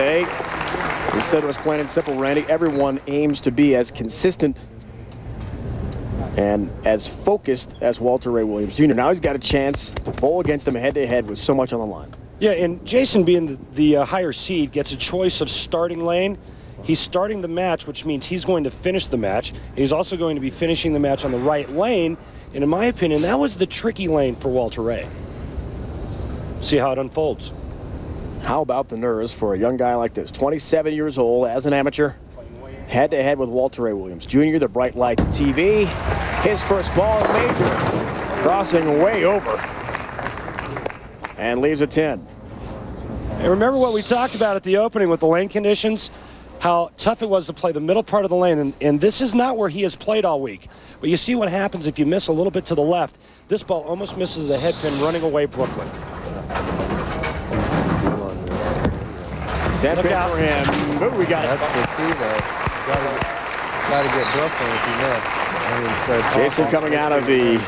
today. He said it was plain and simple, Randy. Everyone aims to be as consistent and as focused as Walter Ray Williams Jr. Now he's got a chance to bowl against him head-to-head with so much on the line. Yeah, and Jason, being the higher seed, gets a choice of starting lane. He's starting the match, which means he's going to finish the match. He's also going to be finishing the match on the right lane. And in my opinion, that was the tricky lane for Walter Ray. See how it unfolds. How about the nerves for a young guy like this? 27 years old, as an amateur, head-to-head with Walter Ray Williams Jr., the bright lights TV. His first ball, major, crossing way over, and leaves a 10. And remember what we talked about at the opening with the lane conditions? How tough it was to play the middle part of the lane, and this is not where he has played all week. But you see what happens if you miss a little bit to the left. This ball almost misses the head pin, running away Brooklyn. 10 pin for him. Ooh, we got it. That's the key, though. Got to get Brooklyn if you miss. Jason coming out of the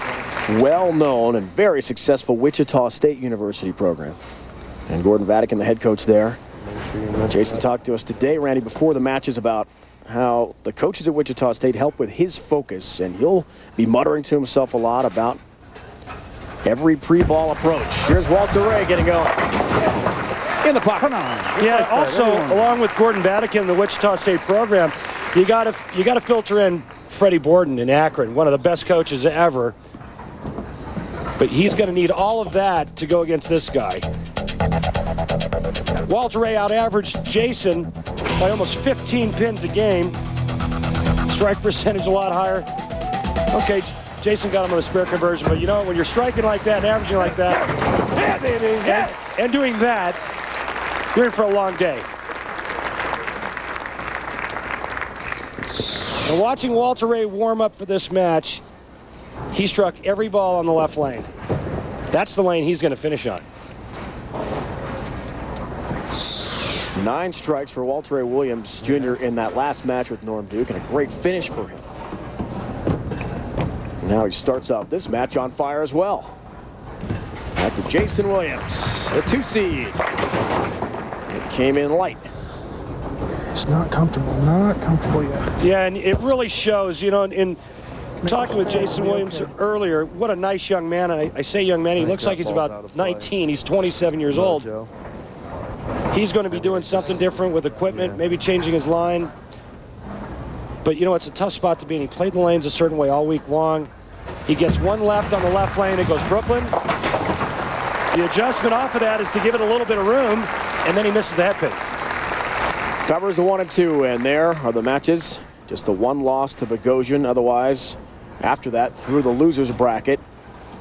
well-known and very successful Wichita State University program. And Gordon Vatican, the head coach there. Jason talked to us today, Randy, before the matches about how the coaches at Wichita State help with his focus, and he'll be muttering to himself a lot about every pre-ball approach. Here's Walter Ray getting going. In the pocket. Yeah, also, along with Gordon Vatican, the Wichita State program, you got to filter in Freddie Borden in Akron, one of the best coaches ever. But he's going to need all of that to go against this guy. Walter Ray out-averaged Jason by almost 15 pins a game. Strike percentage a lot higher. Okay, Jason got him on a spare conversion, but you know, when you're striking like that and averaging like that, yeah, baby, yeah, and doing that, you're in for a long day. And watching Walter Ray warm up for this match, he struck every ball on the left lane. That's the lane he's going to finish on. 9 strikes for Walter Ray Williams Jr. in that last match with Norm Duke, and a great finish for him. Now he starts off this match on fire as well. Back to Jason Williams, a 2 seed. It came in light. It's not comfortable yet. Yeah, and it really shows, you know, in talking with Jason Williams earlier, what a nice young man. I say young man, he looks like he's about 19. He's 27 years old. He's going to be doing something different with equipment, maybe changing his line. But, you know, it's a tough spot to be in. He played the lanes a certain way all week long. He gets one left on the left lane. It goes Brooklyn. The adjustment off of that is to give it a little bit of room, and then he misses the head pin. Covers the 1 and 2, and there are the matches. Just the 1 loss to Bogosian. Otherwise, after that, through the losers bracket,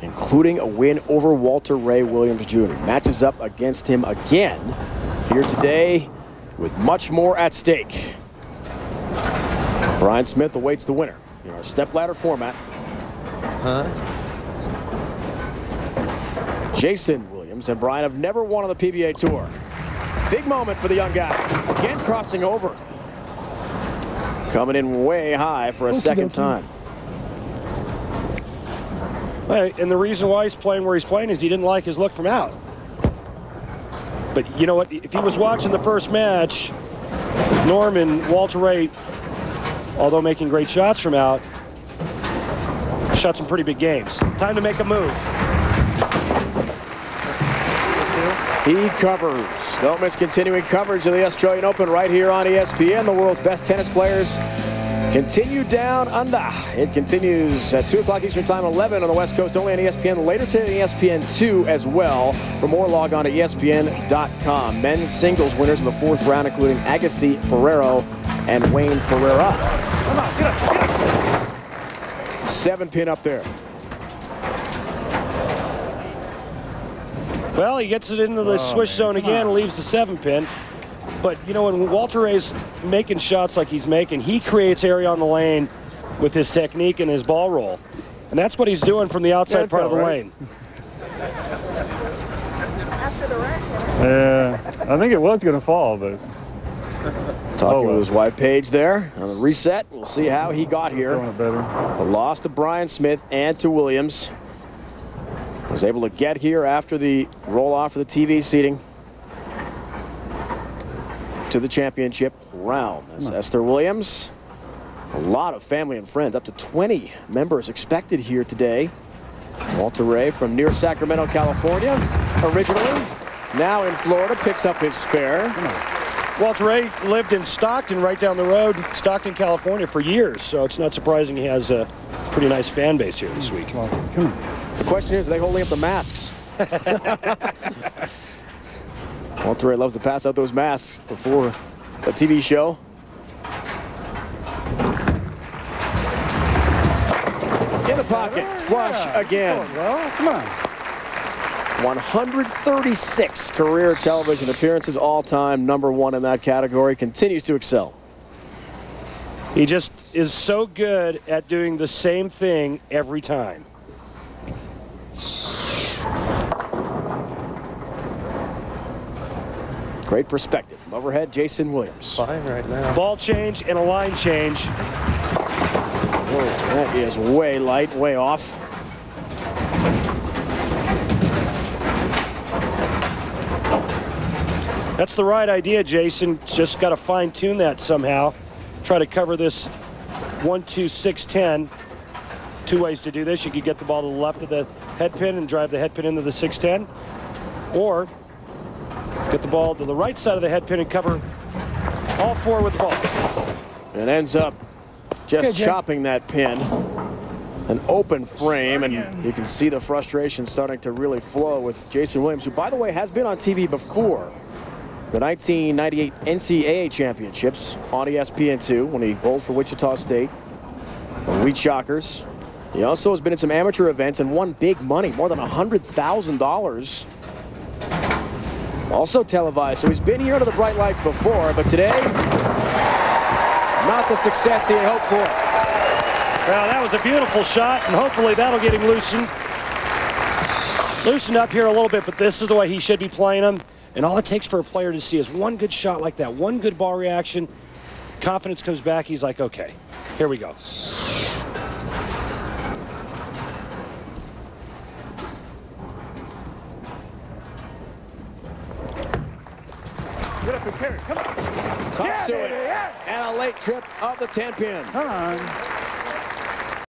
including a win over Walter Ray Williams Jr. Matches up against him again here today with much more at stake. Brian Smith awaits the winner in our stepladder format. Jason Williams and Brian have never won on the PBA Tour. Big moment for the young guy. Again crossing over. Coming in way high for a second time. And the reason why he's playing where he's playing is he didn't like his look from out. But you know what? If he was watching the first match, Norman, Walter Ray, although making great shots from out, shot some pretty big games. Time to make a move. He covers. Don't miss continuing coverage of the Australian Open right here on ESPN. The world's best tennis players continue down under. It continues at 2 o'clock Eastern Time, 11 on the West Coast, only on ESPN. Later today, ESPN2 as well. For more, log on to ESPN.com. Men's singles winners in the 4th round, including Agassi, Ferrero, and Wayne Ferreira. Come on, get up. 7 pin up there. Well, he gets it into the swish zone again, leaves the 7 pin. But, you know, when Walter Ray's making shots like he's making, he creates area on the lane with his technique and his ball roll. And that's what he's doing from the outside part of the lane. Yeah, I think it was going to fall, but... Talking with his wife, Paige, there on the reset. We'll see how he got here. A loss to Brian Smith and to Williams. Was able to get here after the roll-off of the TV seating. to the championship round. That's Esther Williams. A lot of family and friends, up to 20 members expected here today. Walter Ray from near Sacramento, California, originally. Now in Florida, picks up his spare. Walter Ray lived in Stockton, right down the road, Stockton, California, for years. So it's not surprising he has a pretty nice fan base here this week. The question is, are they holding up the masks? Walter Ray loves to pass out those masks before the TV show. In the pocket, flush again. Come on. 136 career television appearances, all-time #1 in that category, continues to excel. He just is so good at doing the same thing every time. Great perspective from overhead, Jason Williams. Fine right now. Ball change and a line change. Oh, that is way light, way off. That's the right idea, Jason. Just got to fine-tune that somehow. Try to cover this 1-2-6-10. Two ways to do this. You could get the ball to the left of the head pin and drive the head pin into the 6-10. Or get the ball to the right side of the head pin and cover all four with the ball. And ends up just chopping that pin. An open frame, and you can see the frustration starting to really flow with Jason Williams, who, by the way, has been on TV before. The 1998 NCAA championships on ESPN2 when he bowled for Wichita State, the Wheat Shockers. He also has been in some amateur events and won big money, more than $100,000. Also televised, so he's been here under the bright lights before, but today, not the success he had hoped for. Well, that was a beautiful shot, and hopefully that'll get him loosened up here a little bit, but this is the way he should be playing them. And all it takes for a player to see is one good shot like that, one good ball reaction. Confidence comes back. He's like, okay, here we go. Get up and carry. Come on. Talks to it. And a late trip of the 10-pin. Come on.